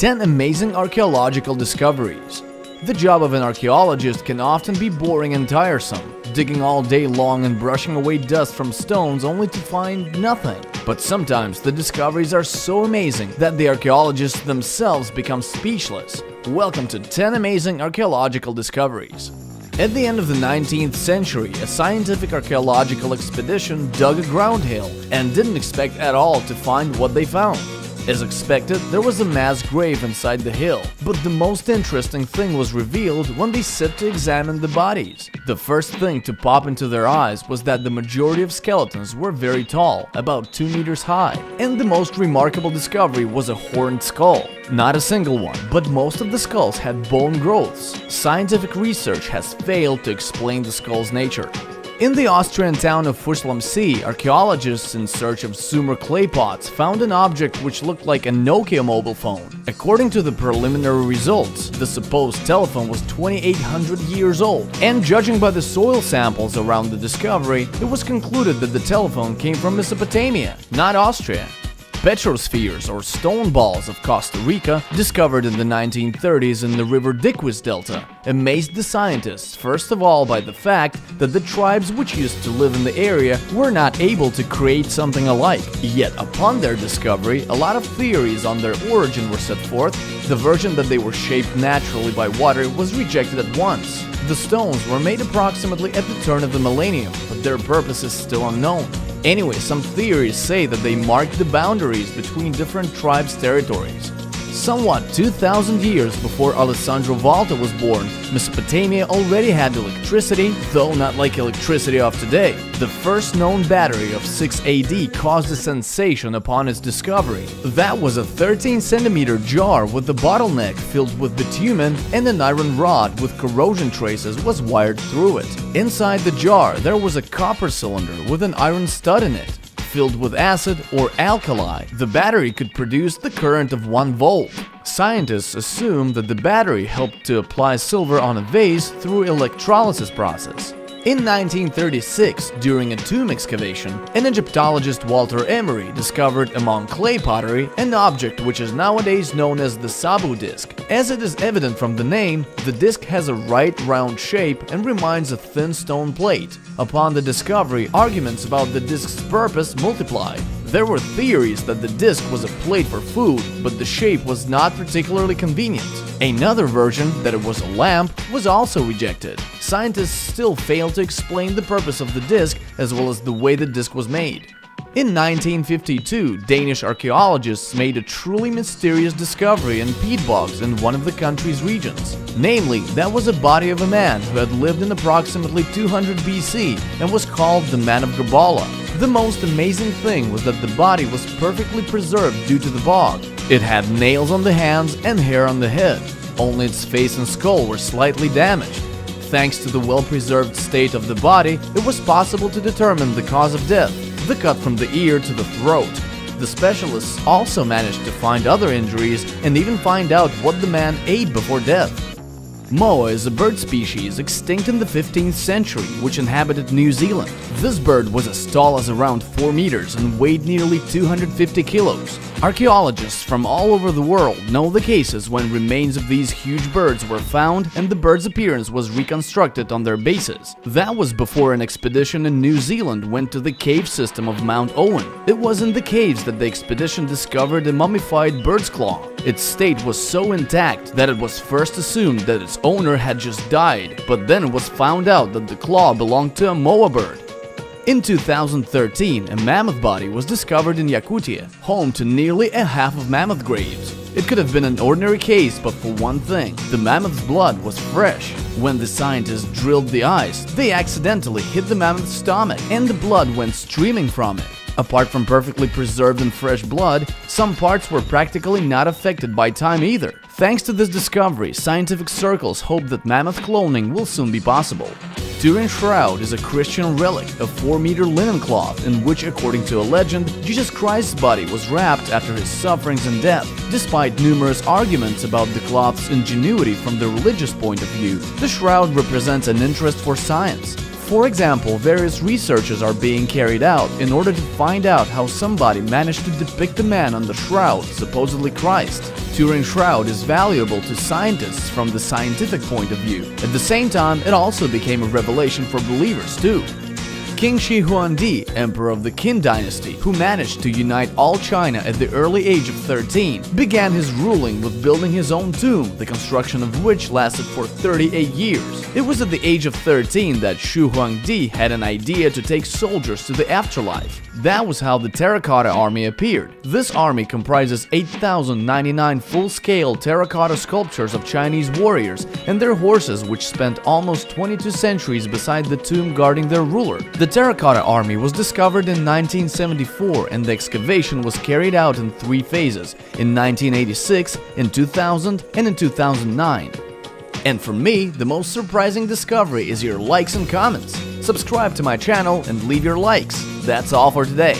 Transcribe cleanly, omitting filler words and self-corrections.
10 amazing archaeological discoveries. The job of an archaeologist can often be boring and tiresome, digging all day long and brushing away dust from stones only to find nothing. But sometimes the discoveries are so amazing that the archaeologists themselves become speechless. Welcome to 10 amazing archaeological discoveries. At the end of the 19th century, a scientific archaeological expedition dug a ground hill and didn't expect at all to find what they found. As expected, there was a mass grave inside the hill, but the most interesting thing was revealed when they set to examine the bodies. The first thing to pop into their eyes was that the majority of skeletons were very tall, about 2 meters high, and the most remarkable discovery was a horned skull. Not a single one, but most of the skulls had bone growths. Scientific research has failed to explain the skull's nature. In the Austrian town of Fusslam, archaeologists in search of Sumer clay pots found an object which looked like a Nokia mobile phone. According to the preliminary results, the supposed telephone was 2,800 years old, and judging by the soil samples around the discovery, it was concluded that the telephone came from Mesopotamia, not Austria. Petrospheres, or stone balls of Costa Rica, discovered in the 1930s in the river Diquis Delta, amazed the scientists first of all by the fact that the tribes which used to live in the area were not able to create something alike. Yet upon their discovery, a lot of theories on their origin were set forth. The version that they were shaped naturally by water was rejected at once. The stones were made approximately at the turn of the millennium, but their purpose is still unknown. Anyway, some theories say that they marked the boundaries between different tribes' territories. Somewhat 2,000 years before Alessandro Volta was born, Mesopotamia already had electricity, though not like electricity of today. The first known battery of 6 AD caused a sensation upon its discovery. That was a 13-centimeter jar with the bottleneck filled with bitumen, and an iron rod with corrosion traces was wired through it. Inside the jar there was a copper cylinder with an iron stud in it. Filled with acid or alkali, the battery could produce the current of 1 volt. Scientists assume that the battery helped to apply silver on a vase through electrolysis process. In 1936, during a tomb excavation, an Egyptologist Walter Emery discovered among clay pottery an object which is nowadays known as the Sabu disc. As it is evident from the name, the disc has a right round shape and reminds a thin stone plate. Upon the discovery, arguments about the disc's purpose multiplied. There were theories that the disc was a plate for food, but the shape was not particularly convenient. Another version, that it was a lamp, was also rejected. Scientists still fail to explain the purpose of the disc as well as the way the disc was made. In 1952, Danish archaeologists made a truly mysterious discovery in peat bogs in one of the country's regions. Namely, that was a body of a man who had lived in approximately 200 BC and was called the Man of Gabala. The most amazing thing was that the body was perfectly preserved due to the bog. It had nails on the hands and hair on the head. Only its face and skull were slightly damaged. Thanks to the well-preserved state of the body, it was possible to determine the cause of death, the cut from the ear to the throat. The specialists also managed to find other injuries and even find out what the man ate before death. Moa is a bird species extinct in the 15th century which inhabited New Zealand. This bird was as tall as around 4 meters and weighed nearly 250 kilos. Archaeologists from all over the world know the cases when remains of these huge birds were found and the bird's appearance was reconstructed on their bases. That was before an expedition in New Zealand went to the cave system of Mount Owen. It was in the caves that the expedition discovered a mummified bird's claw. Its state was so intact that it was first assumed that its owner had just died, but then it was found out that the claw belonged to a Moa bird. In 2013, a mammoth body was discovered in Yakutia, home to nearly a half of mammoth graves. It could have been an ordinary case, but for one thing, the mammoth's blood was fresh. When the scientists drilled the ice, they accidentally hit the mammoth's stomach, and the blood went streaming from it. Apart from perfectly preserved and fresh blood, some parts were practically not affected by time either. Thanks to this discovery, scientific circles hope that mammoth cloning will soon be possible. Turin Shroud is a Christian relic, a 4-meter linen cloth in which, according to a legend, Jesus Christ's body was wrapped after his sufferings and death. Despite numerous arguments about the cloth's ingenuity from the religious point of view, the shroud represents an interest for science. For example, various researches are being carried out in order to find out how somebody managed to depict a man on the shroud, supposedly Christ. Turin's shroud is valuable to scientists from the scientific point of view. At the same time, it also became a revelation for believers too. King Shi Huangdi, emperor of the Qin dynasty, who managed to unite all China at the early age of 13, began his ruling with building his own tomb, the construction of which lasted for 38 years. It was at the age of 13 that Shi Huangdi had an idea to take soldiers to the afterlife. That was how the Terracotta Army appeared. This army comprises 8,099 full-scale terracotta sculptures of Chinese warriors and their horses, which spent almost 22 centuries beside the tomb guarding their ruler. The Terracotta Army was discovered in 1974 and the excavation was carried out in 3 phases, in 1986, in 2000 and in 2009. And for me, the most surprising discovery is your likes and comments. Subscribe to my channel and leave your likes. That's all for today.